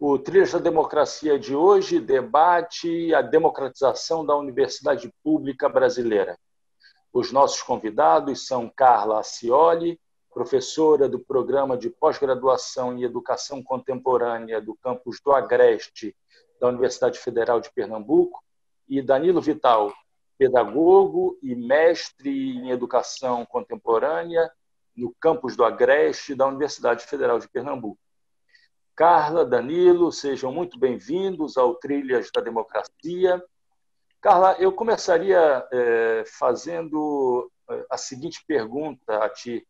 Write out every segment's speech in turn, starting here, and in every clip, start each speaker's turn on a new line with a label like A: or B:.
A: O Trilhas da Democracia de hoje debate a democratização da Universidade Pública Brasileira. Os nossos convidados são Carla Acioli, professora do Programa de Pós-Graduação em Educação Contemporânea do campus do Agreste, da Universidade Federal de Pernambuco, e Danilo Vital, pedagogo e mestre em Educação Contemporânea no campus do Agreste, da Universidade Federal de Pernambuco. Carla, Danilo, sejam muito bem-vindos ao Trilhas da Democracia. Carla, eu começaria fazendo a seguinte pergunta a ti.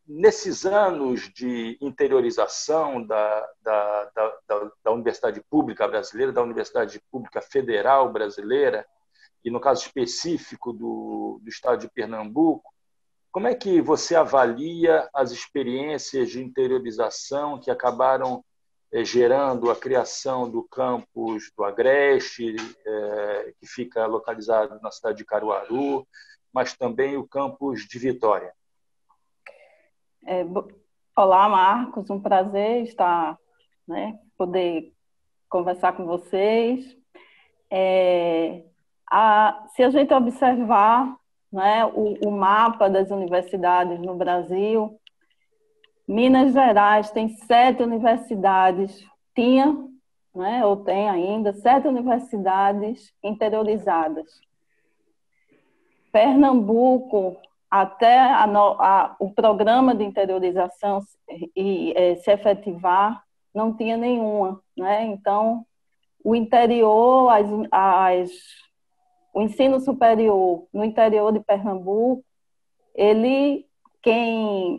A: Nesses anos de interiorização da Universidade Pública Brasileira, da Universidade Pública Federal Brasileira, e no caso específico do Estado de Pernambuco, como é que você avalia as experiências de interiorização que acabaram gerando a criação do campus do Agreste, que fica localizado na cidade de Caruaru, mas também o campus de Vitória?
B: Olá, Marcos, um prazer estar, poder conversar com vocês. Se a gente observar o mapa das universidades no Brasil, Minas Gerais tem 7 universidades, ou tem ainda, 7 universidades interiorizadas. Pernambuco, até o programa de interiorização se efetivar, não tinha nenhuma. Então, o interior, o ensino superior no interior de Pernambuco, quem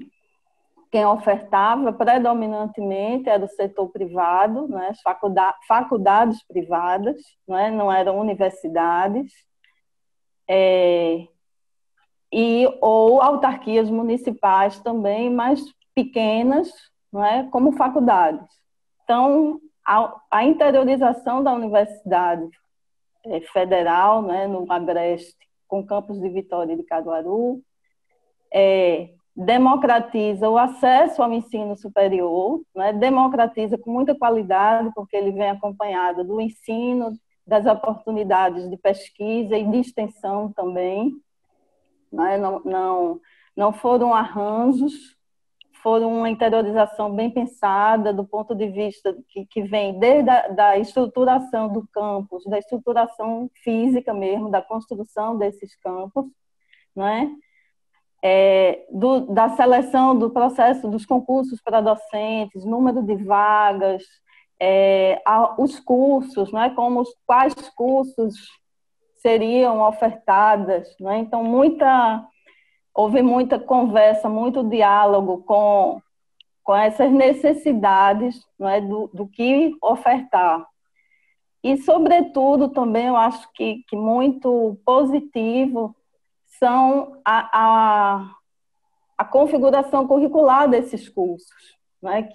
B: ofertava predominantemente era o setor privado, as faculdades privadas, não eram universidades, ou autarquias municipais também, mais pequenas, como faculdades. Então, a interiorização da Universidade Federal, no Agreste, com campus de Vitória e de Caruaru, democratiza o acesso ao ensino superior, democratiza com muita qualidade, porque ele vem acompanhado do ensino, das oportunidades de pesquisa e de extensão também. Não foram arranjos, foram uma interiorização bem pensada, do ponto de vista que vem desde da estruturação do campus, da estruturação física mesmo, da construção desses campos, da seleção do processo dos concursos para docentes, número de vagas, os cursos, quais cursos seriam ofertadas. Então, houve muita conversa, muito diálogo com essas necessidades, do que ofertar. E, sobretudo, também eu acho que muito positivo são a configuração curricular desses cursos,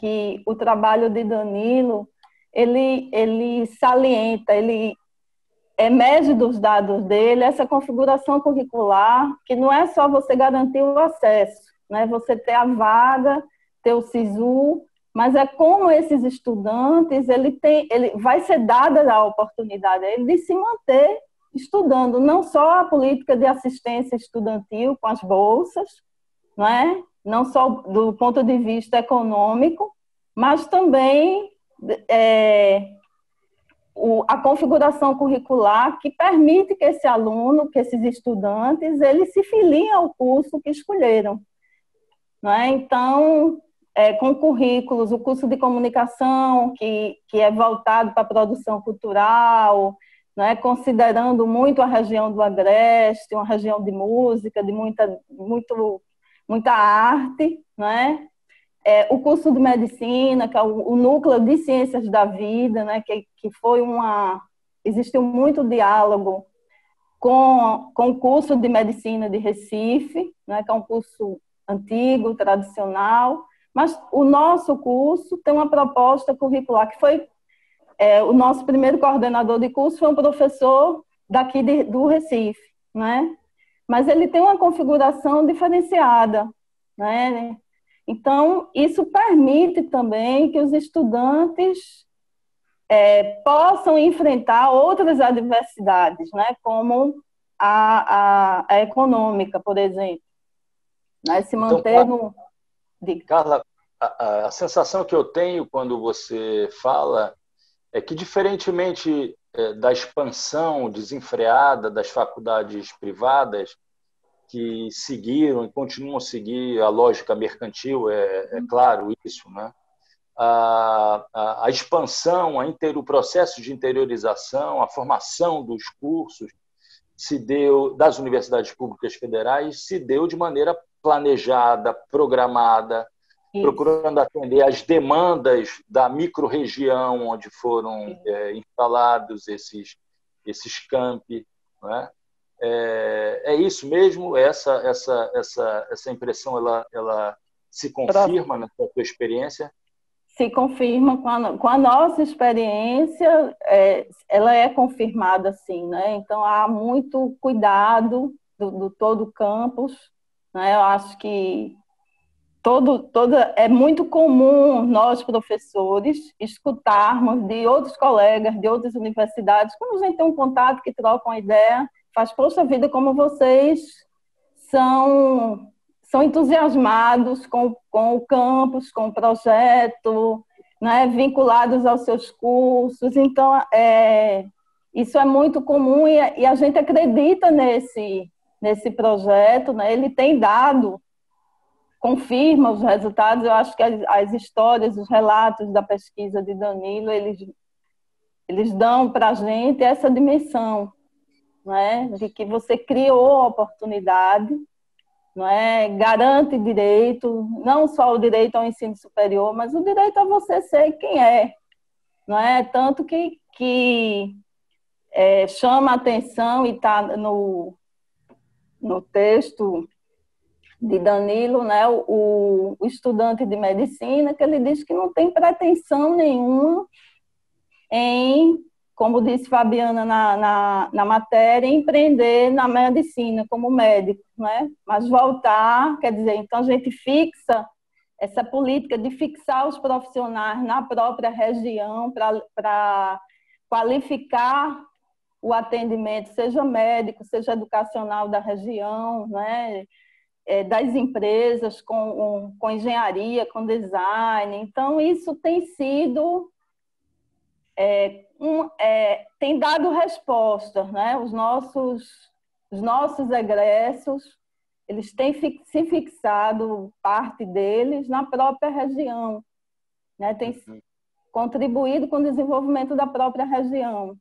B: que o trabalho de Danilo, ele salienta, ele emerge dos dados dele essa configuração curricular, que não é só você garantir o acesso, você ter a vaga, ter o SISU, mas é como esses estudantes, ele vai ser dada a oportunidade a ele de se manter estudando, não só a política de assistência estudantil com as bolsas, não só do ponto de vista econômico, mas também a configuração curricular que permite que esse aluno, que esses estudantes, eles se filiem ao curso que escolheram. Então, com currículos, o curso de comunicação, que é voltado para a produção cultural, considerando muito a região do Agreste, uma região de música, de muita arte, o curso de medicina, que é o núcleo de ciências da vida, que foi existiu muito diálogo com o curso de medicina de Recife, que é um curso antigo, tradicional, mas o nosso curso tem uma proposta curricular, que foi o nosso primeiro coordenador de curso foi um professor daqui do Recife, mas ele tem uma configuração diferenciada, Então, isso permite também que os estudantes possam enfrentar outras adversidades, né, como a econômica, por exemplo, né, se
A: Então,
B: manter no...
A: Carla, a sensação que eu tenho quando você fala é que, diferentemente da expansão desenfreada das faculdades privadas, que seguiram e continuam a seguir a lógica mercantil, é claro isso, né? A expansão, o processo de interiorização, a formação dos cursos se deu das universidades públicas federais se deu de maneira planejada, programada, procurando atender às demandas da microrregião onde foram instalados esses campi, né? É isso mesmo? Essa impressão ela se confirma na sua experiência?
B: Se confirma com a nossa experiência, ela é confirmada, sim, né? Então, há muito cuidado do todo o campus, né? Eu acho que é muito comum nós, professores, escutarmos de outros colegas, de outras universidades, quando a gente tem um contato, que troca uma ideia, faz, poxa vida, como vocês são entusiasmados com o campus, com o projeto, né, vinculados aos seus cursos. Então, isso é muito comum e a gente acredita nesse projeto, né? Ele tem dado, confirma os resultados. Eu acho que as histórias, os relatos da pesquisa de Danilo, eles dão para a gente essa dimensão, né, de que você criou a oportunidade, não é? Garante direito, não só o direito ao ensino superior, mas o direito a você ser quem é, não é? Tanto que chama a atenção e está no texto de Danilo, né, o estudante de medicina, que ele diz que não tem pretensão nenhuma em, como disse Fabiana na matéria, empreender na medicina como médico, né? Mas voltar, quer dizer, então a gente fixa essa política de fixar os profissionais na própria região para qualificar o atendimento, seja médico, seja educacional da região, né? Das empresas, com engenharia, com design. Então, isso tem sido... tem dado resposta, né? Os nossos egressos, eles têm se fixado, parte deles, na própria região, né? Tem contribuído com o desenvolvimento da própria região.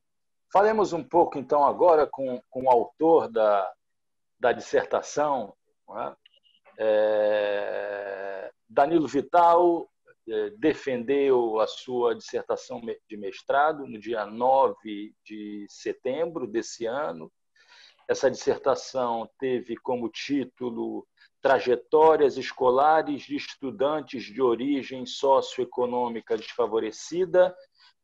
A: Falemos um pouco, então, agora com o autor da dissertação, né? Danilo Vital defendeu a sua dissertação de mestrado no dia 9 de setembro desse ano. Essa dissertação teve como título Trajetórias escolares de estudantes de origem socioeconômica desfavorecida,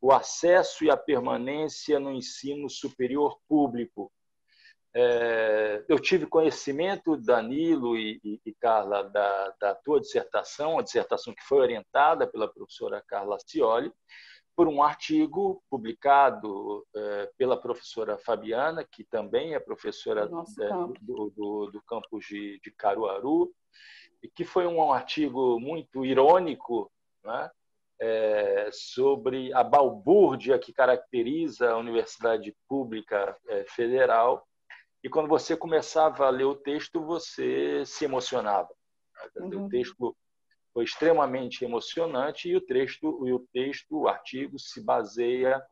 A: o acesso e a permanência no ensino superior público. Eu tive conhecimento, Danilo e Carla, da tua dissertação, a dissertação que foi orientada pela professora Carla Scioli, por um artigo publicado pela professora Fabiana, que também é professora do campus de Caruaru, e que foi um artigo muito irônico, né? Sobre a balbúrdia que caracteriza a Universidade Pública Federal. E quando você começava a ler o texto, você se emocionava. O texto foi extremamente emocionante e o artigo se baseia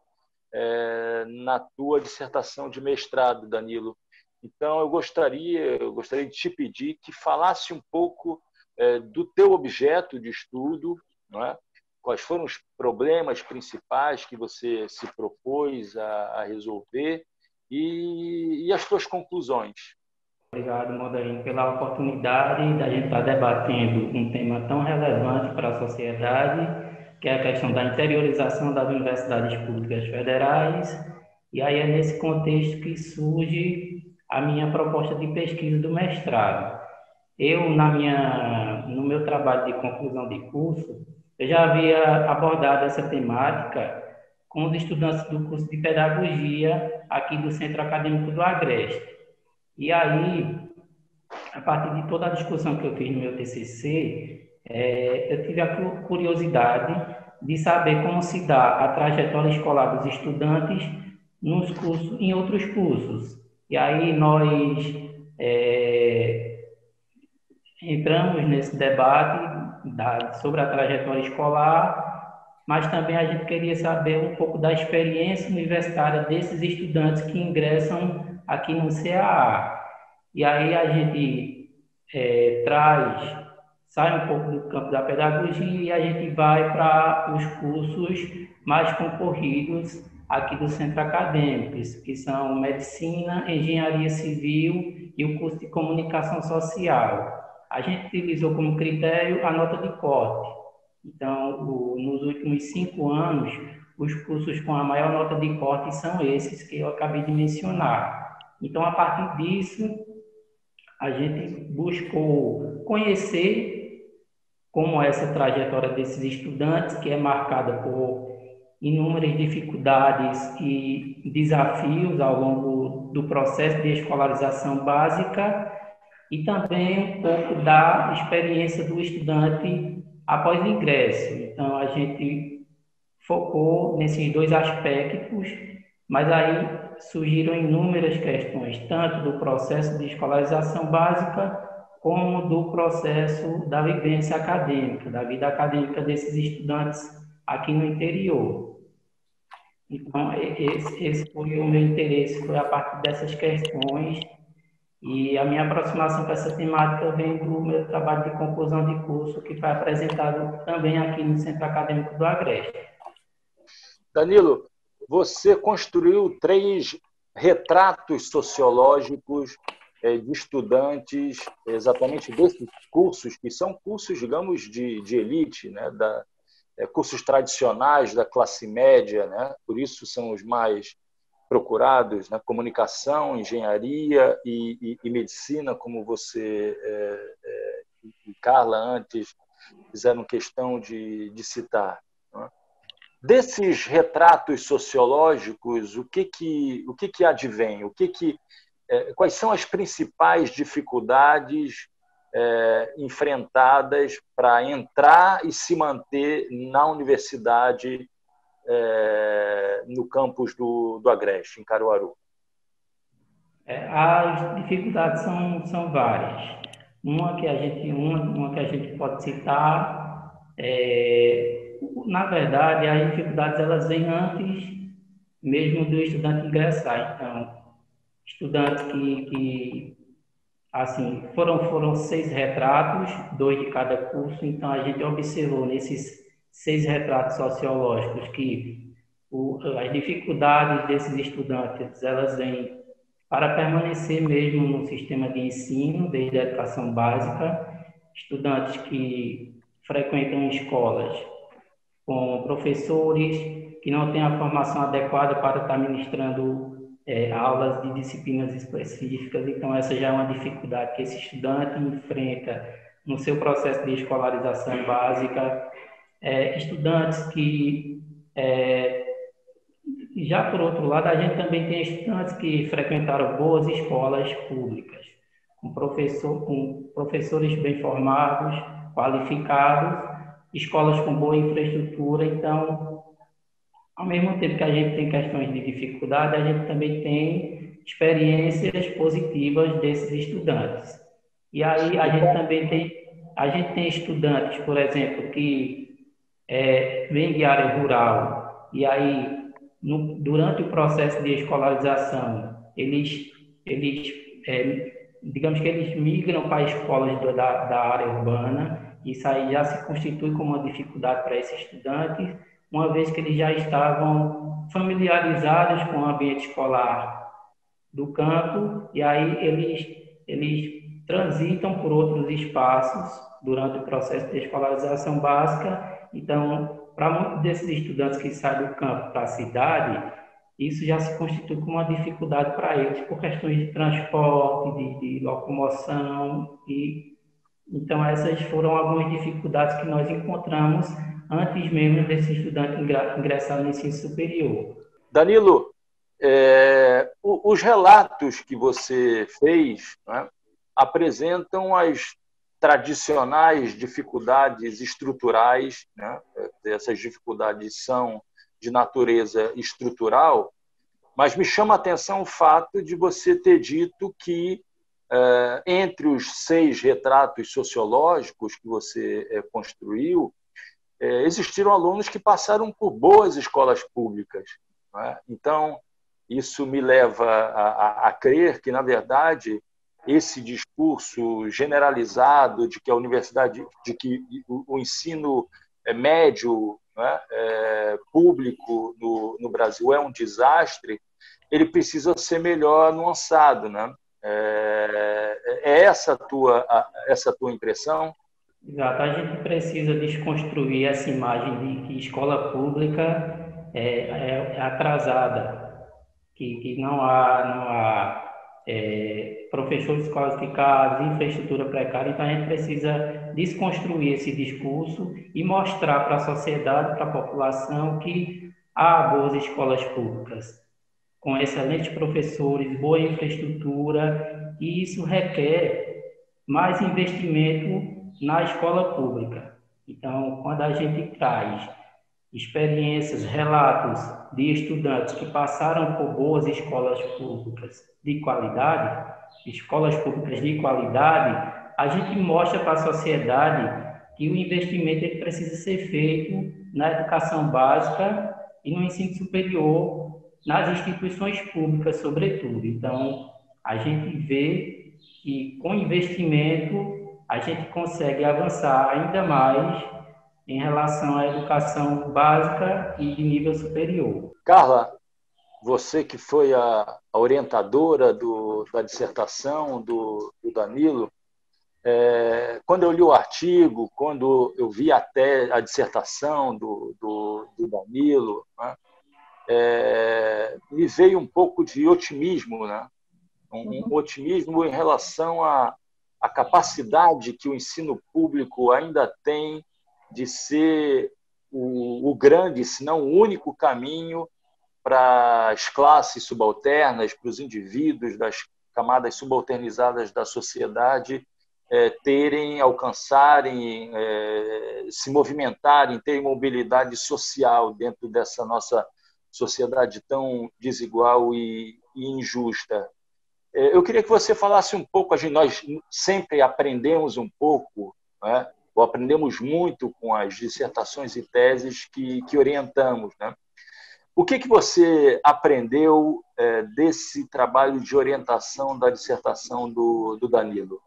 A: na tua dissertação de mestrado, Danilo. Então, eu gostaria de te pedir que falasse um pouco do teu objeto de estudo, não é? Quais foram os problemas principais que você se propôs a resolver e as tuas conclusões.
C: Obrigado, Modarim, pela oportunidade da gente estar debatendo um tema tão relevante para a sociedade, que é a questão da interiorização das universidades públicas federais. E aí é nesse contexto que surge a minha proposta de pesquisa do mestrado. eu, no meu trabalho de conclusão de curso, eu já havia abordado essa temática com os estudantes do curso de Pedagogia aqui do Centro Acadêmico do Agreste. E aí, a partir de toda a discussão que eu fiz no meu TCC, eu tive a curiosidade de saber como se dá a trajetória escolar dos estudantes nos cursos, em outros cursos. E aí nós entramos nesse debate sobre a trajetória escolar, mas também a gente queria saber um pouco da experiência universitária desses estudantes que ingressam aqui no CAA. E aí a gente sai um pouco do campo da pedagogia e a gente vai para os cursos mais concorridos aqui do centro acadêmico, que são Medicina, Engenharia Civil e o curso de Comunicação Social. A gente utilizou como critério a nota de corte. Então, nos últimos 5 anos, os cursos com a maior nota de corte são esses que eu acabei de mencionar. Então, a partir disso, a gente buscou conhecer como essa trajetória desses estudantes, que é marcada por inúmeras dificuldades e desafios ao longo do processo de escolarização básica, e também um pouco da experiência do estudante após o ingresso. Então, a gente focou nesses 2 aspectos, mas aí surgiram inúmeras questões, tanto do processo de escolarização básica, como do processo da vivência acadêmica, da vida acadêmica desses estudantes aqui no interior. Então, esse foi o meu interesse, foi a partir dessas questões, e a minha aproximação com essa temática vem do meu trabalho de conclusão de curso, que foi apresentado também aqui no Centro Acadêmico do Agreste.
A: Danilo, você construiu 3 retratos sociológicos de estudantes exatamente desses cursos, que são cursos, digamos, de elite, né? Cursos tradicionais da classe média, né? Por isso são os mais procurados, né? Comunicação, engenharia e medicina, como você e Carla antes fizeram questão de citar. Né? Desses retratos sociológicos, o que advém? Quais são as principais dificuldades enfrentadas para entrar e se manter na universidade no campus do Agreste, em Caruaru?
C: As dificuldades são várias. Uma que a gente pode citar na verdade, as dificuldades elas vêm antes mesmo do estudante ingressar. Então, estudantes que assim, foram 6 retratos, 2 de cada curso, então a gente observou nesses 6 retratos sociológicos que as dificuldades desses estudantes, elas vêm para permanecer mesmo no sistema de ensino, desde a educação básica, estudantes que frequentam escolas com professores que não têm a formação adequada para estar ministrando aulas de disciplinas específicas. Então, essa já é uma dificuldade que esse estudante enfrenta no seu processo de escolarização básica. Estudantes que, já por outro lado, a gente também tem estudantes que frequentaram boas escolas públicas, com professores bem formados, qualificados, escolas com boa infraestrutura. Então, ao mesmo tempo que a gente tem questões de dificuldade, a gente também tem experiências positivas desses estudantes. E aí a gente tem estudantes, por exemplo, que vêm de área rural, e aí durante o processo de escolarização, digamos que eles migram para escolas da área urbana. Isso aí já se constitui como uma dificuldade para esses estudantes, uma vez que eles já estavam familiarizados com o ambiente escolar do campo, e aí eles transitam por outros espaços durante o processo de escolarização básica. Então, para muitos desses estudantes que saem do campo para a cidade, isso já se constitui como uma dificuldade para eles, por questões de transporte, de locomoção, e Então, essas foram algumas dificuldades que nós encontramos antes mesmo desse estudante ingressar no ensino superior.
A: Danilo, os relatos que você fez, né, apresentam as tradicionais dificuldades estruturais, né? Essas dificuldades são de natureza estrutural, mas me chama a atenção o fato de você ter dito que, entre os 6 retratos sociológicos que você construiu, existiram alunos que passaram por boas escolas públicas, né? Então, isso me leva a crer que, na verdade, esse discurso generalizado de que a universidade, de que o ensino médio, né, público no Brasil é um desastre, ele precisa ser melhor nuançado, né? Essa a tua impressão?
C: Exato, a gente precisa desconstruir essa imagem de que escola pública é atrasada, que não há professores qualificados, infraestrutura precária. Então, a gente precisa desconstruir esse discurso e mostrar para a sociedade, para a população, que há boas escolas públicas, com excelentes professores, boa infraestrutura, e isso requer mais investimento na escola pública. Então, quando a gente traz experiências, relatos de estudantes que passaram por boas escolas públicas de qualidade, a gente mostra para a sociedade que o investimento ele precisa ser feito na educação básica e no ensino superior, nas instituições públicas, sobretudo. Então, a gente vê que com investimento a gente consegue avançar ainda mais em relação à educação básica e de nível superior.
A: Carla, você que foi a orientadora da dissertação do Danilo, quando eu li o artigo, quando eu vi até a dissertação do Danilo, né, me veio um pouco de otimismo, né? Um otimismo em relação à capacidade que o ensino público ainda tem de ser o grande, se não o único caminho para as classes subalternas, para os indivíduos das camadas subalternizadas da sociedade terem, alcançarem, se movimentarem, terem mobilidade social dentro dessa nossa sociedade tão desigual e injusta. Eu queria que você falasse um pouco, nós sempre aprendemos um pouco, né? Ou aprendemos muito com as dissertações e teses que orientamos, né? O que você aprendeu desse trabalho de orientação da dissertação do Danilo?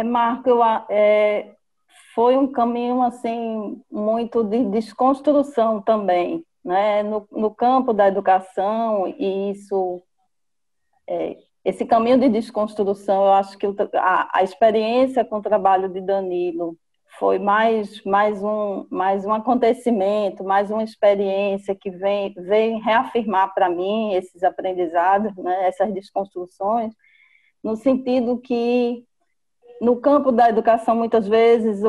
B: Marco, foi um caminho assim muito de desconstrução também, né? No campo da educação, e esse caminho de desconstrução, eu acho que a experiência com o trabalho de Danilo foi mais um acontecimento, mais uma experiência que vem reafirmar para mim esses aprendizados, né? Essas desconstruções, no sentido que no campo da educação, muitas vezes,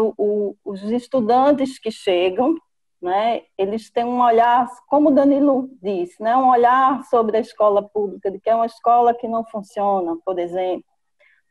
B: os estudantes que chegam, né, eles têm um olhar, como o Danilo disse, né, um olhar sobre a escola pública, de que é uma escola que não funciona, por exemplo.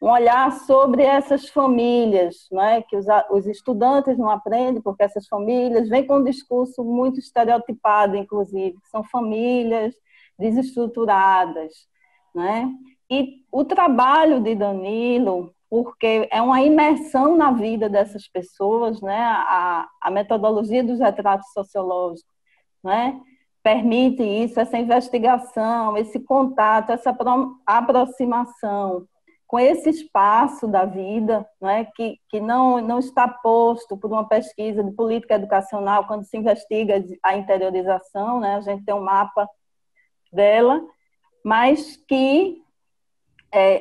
B: Um olhar sobre essas famílias, né, que os estudantes não aprendem, porque essas famílias vêm com um discurso muito estereotipado, inclusive, que são famílias desestruturadas, né? E o trabalho de Danilo, porque é uma imersão na vida dessas pessoas, né? A metodologia dos retratos sociológicos, né? Permite isso, essa investigação, esse contato, essa aproximação com esse espaço da vida, né? Que não está posto por uma pesquisa de política educacional quando se investiga a interiorização, né? A gente tem um mapa dela, mas que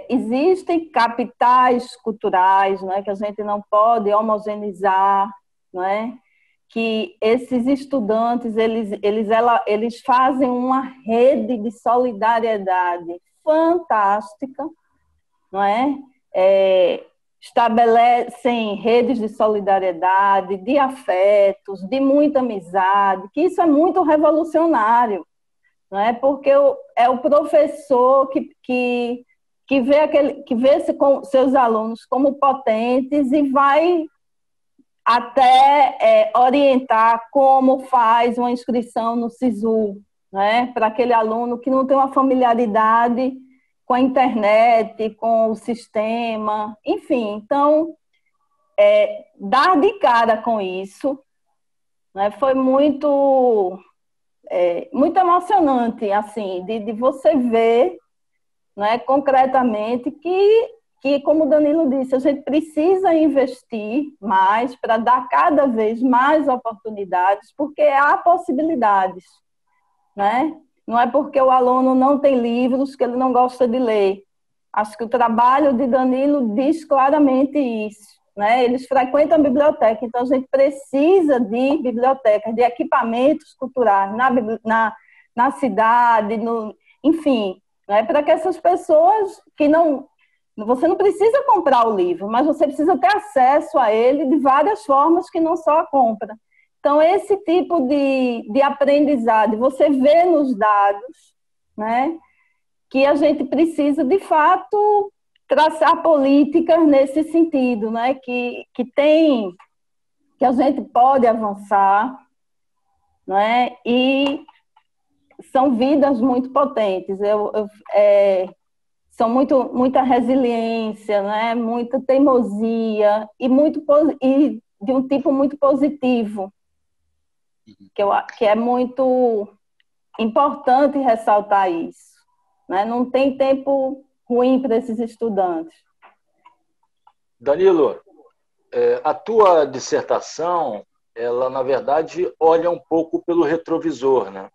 B: existem capitais culturais, né, que a gente não pode homogeneizar, né, que esses estudantes eles fazem uma rede de solidariedade fantástica, não é? estabelecem redes de solidariedade, de afetos, de muita amizade, que isso é muito revolucionário, não é? Porque é o professor que vê seus alunos como potentes e vai até orientar como faz uma inscrição no SISU, né? Para aquele aluno que não tem uma familiaridade com a internet, com o sistema, enfim. Então, dar de cara com isso, né? Foi muito emocionante, assim, de você ver, né, concretamente que, como o Danilo disse, a gente precisa investir mais para dar cada vez mais oportunidades, porque há possibilidades, né? Não é porque o aluno não tem livros que ele não gosta de ler. Acho que o trabalho de Danilo diz claramente isso, né? Eles frequentam a biblioteca, então a gente precisa de bibliotecas, de equipamentos culturais na cidade, enfim, né? Para que essas pessoas que não... Você não precisa comprar o livro, mas você precisa ter acesso a ele de várias formas que não só a compra. Então, esse tipo de aprendizado, você vê nos dados, né, que a gente precisa, de fato, traçar políticas nesse sentido, né, que a gente pode avançar, né, e são vidas muito potentes. São muita resiliência, né, muita teimosia e de um tipo muito positivo, que é muito importante ressaltar isso, né? Não tem tempo ruim para esses estudantes.
A: Danilo, a tua dissertação, ela, na verdade, olha um pouco pelo retrovisor, né?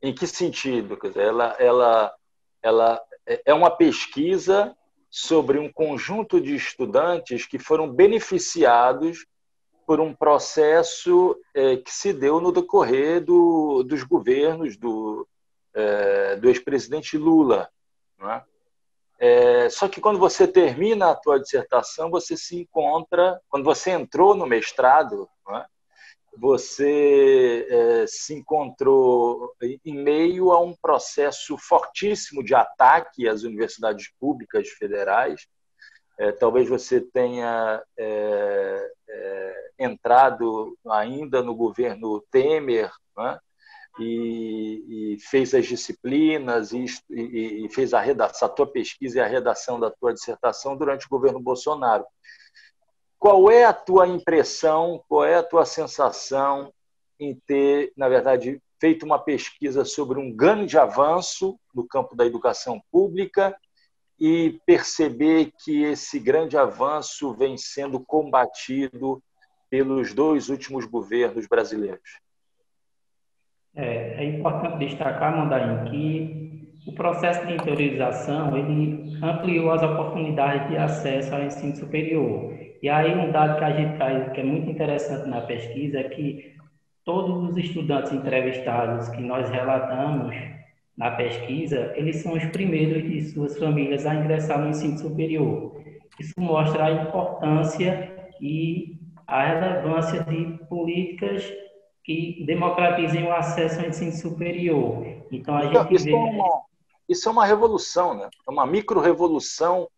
A: Em que sentido? Quer dizer, ela é uma pesquisa sobre um conjunto de estudantes que foram beneficiados por um processo que se deu no decorrer dos governos do ex-presidente Lula, não é? Só que quando você termina a tua dissertação, você se encontra, quando você entrou no mestrado, não é? Você se encontrou em meio a um processo fortíssimo de ataque às universidades públicas federais. Talvez você tenha entrado ainda no governo Temer, né? E fez as disciplinas e fez a tua pesquisa e a redação da tua dissertação durante o governo Bolsonaro. Qual é a tua impressão, qual é a tua sensação em ter, na verdade, feito uma pesquisa sobre um grande avanço no campo da educação pública e perceber que esse grande avanço vem sendo combatido pelos dois últimos governos brasileiros?
C: É importante destacar, Mandarim, que o processo de interiorização ele ampliou as oportunidades de acesso ao ensino superior. E aí um dado que a gente traz, que é muito interessante na pesquisa, é que todos os estudantes entrevistados que nós relatamos na pesquisa, eles são os primeiros de suas famílias a ingressar no ensino superior. Isso mostra a importância e a relevância de políticas que democratizem o acesso ao ensino superior. Então, a gente vê...
A: Isso é uma revolução, né? É uma micro-revolução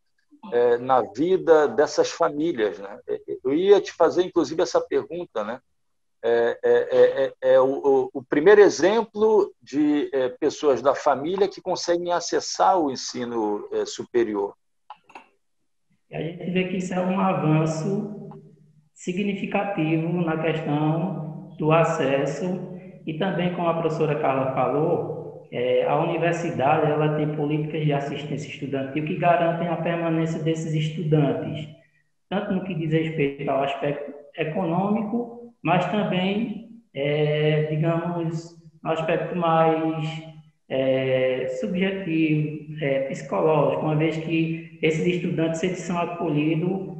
A: na vida dessas famílias, né? Eu ia te fazer, inclusive, essa pergunta, né? O primeiro exemplo de pessoas da família que conseguem acessar o ensino superior.
C: E a gente vê que isso é um avanço significativo na questão do acesso e também, como a professora Carla falou, a universidade ela tem políticas de assistência estudantil que garantem a permanência desses estudantes, tanto no que diz respeito ao aspecto econômico, mas também, digamos, no aspecto mais subjetivo, psicológico, uma vez que esses estudantes eles são acolhidos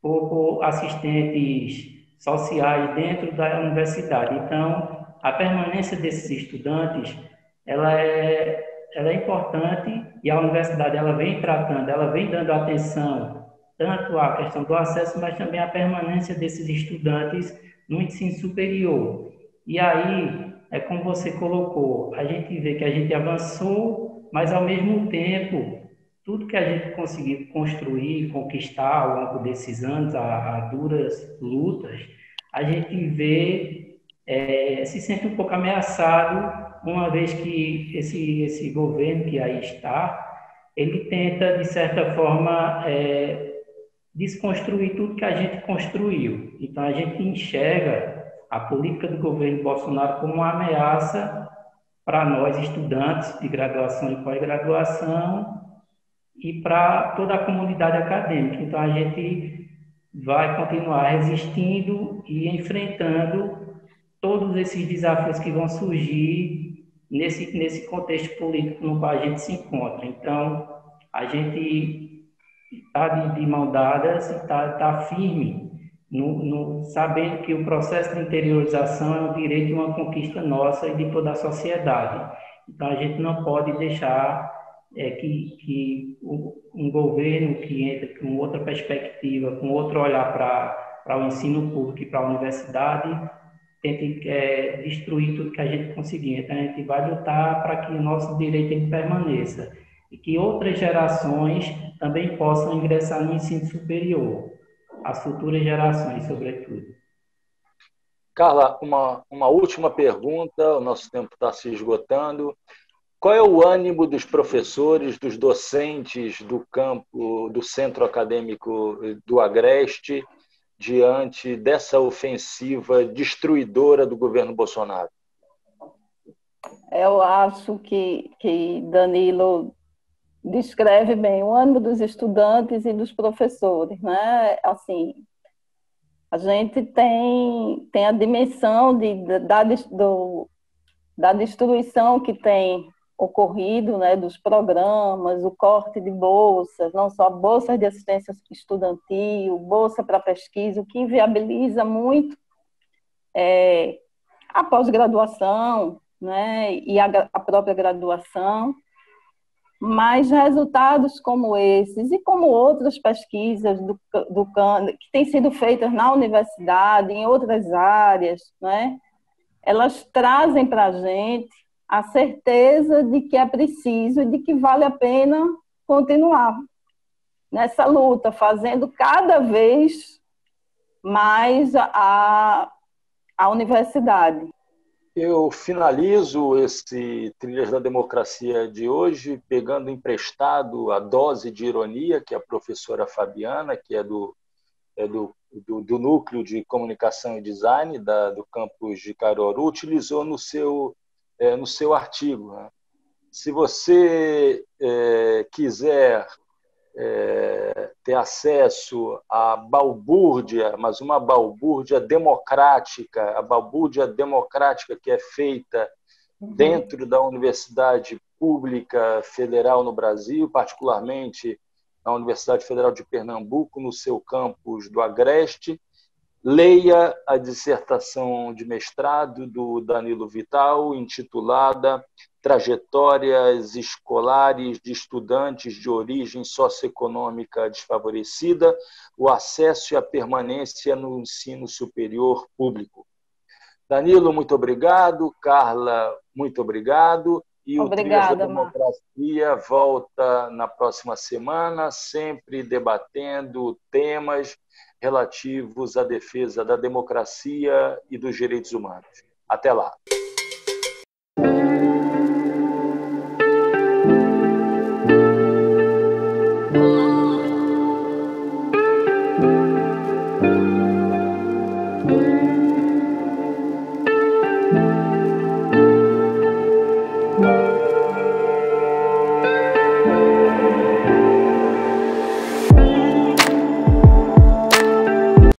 C: por assistentes sociais dentro da universidade. Então, a permanência desses estudantes, ela é importante e a universidade ela vem tratando, ela vem dando atenção tanto a questão do acesso, mas também a permanência desses estudantes no ensino superior. E aí, é como você colocou, a gente vê que a gente avançou, mas ao mesmo tempo, tudo que a gente conseguiu construir, conquistar ao longo desses anos, a duras lutas, a gente vê, se sente um pouco ameaçado, uma vez que esse governo que aí está, ele tenta, de certa forma, desconstruir tudo que a gente construiu. Então, a gente enxerga a política do governo Bolsonaro como uma ameaça para nós, estudantes de graduação e pós-graduação, e para toda a comunidade acadêmica. Então, a gente vai continuar resistindo e enfrentando todos esses desafios que vão surgir nesse contexto político no qual a gente se encontra. Então, a gente está de mão dadas e está firme, sabendo que o processo de interiorização é um direito e uma conquista nossa e de toda a sociedade. Então, a gente não pode deixar que um governo que entra com outra perspectiva, com outro olhar para o ensino público e para a universidade, tente destruir tudo que a gente conseguir. Então, a gente vai lutar para que o nosso direito ele permaneça e que outras gerações também possam ingressar no ensino superior, as futuras gerações, sobretudo.
A: Carla, uma última pergunta, o nosso tempo está se esgotando. Qual é o ânimo dos professores, dos docentes do campo, do Centro Acadêmico do Agreste, diante dessa ofensiva destruidora do governo Bolsonaro?
B: Eu acho que Danilo descreve bem o ânimo dos estudantes e dos professores, né? Assim, a gente tem a dimensão da destruição que tem ocorrido, né, dos programas, o corte de bolsas, não só bolsas de assistência estudantil, bolsa para pesquisa, o que inviabiliza muito a pós-graduação, né, e a própria graduação. Mas resultados como esses e como outras pesquisas que têm sido feitas na universidade, em outras áreas, né, elas trazem para a gente a certeza de que é preciso e de que vale a pena continuar nessa luta, fazendo cada vez mais a universidade.
A: Eu finalizo esse Trilhas da Democracia de hoje pegando emprestado a dose de ironia que a professora Fabiana, que é do Núcleo de Comunicação e Design do campus de Caruaru, utilizou no seu artigo. Se você quiser ter acesso à balbúrdia, mas uma balbúrdia democrática, a balbúrdia democrática que é feita dentro da Universidade Pública Federal no Brasil, particularmente na Universidade Federal de Pernambuco, no seu campus do Agreste, leia a dissertação de mestrado do Danilo Vital, intitulada Trajetórias Escolares de Estudantes de Origem Socioeconômica Desfavorecida, o Acesso e a Permanência no Ensino Superior Público. Danilo, muito obrigado. Carla, muito obrigado. E o Trilhas da Democracia volta na próxima semana, sempre debatendo temas relativos à defesa da democracia e dos direitos humanos. Até lá.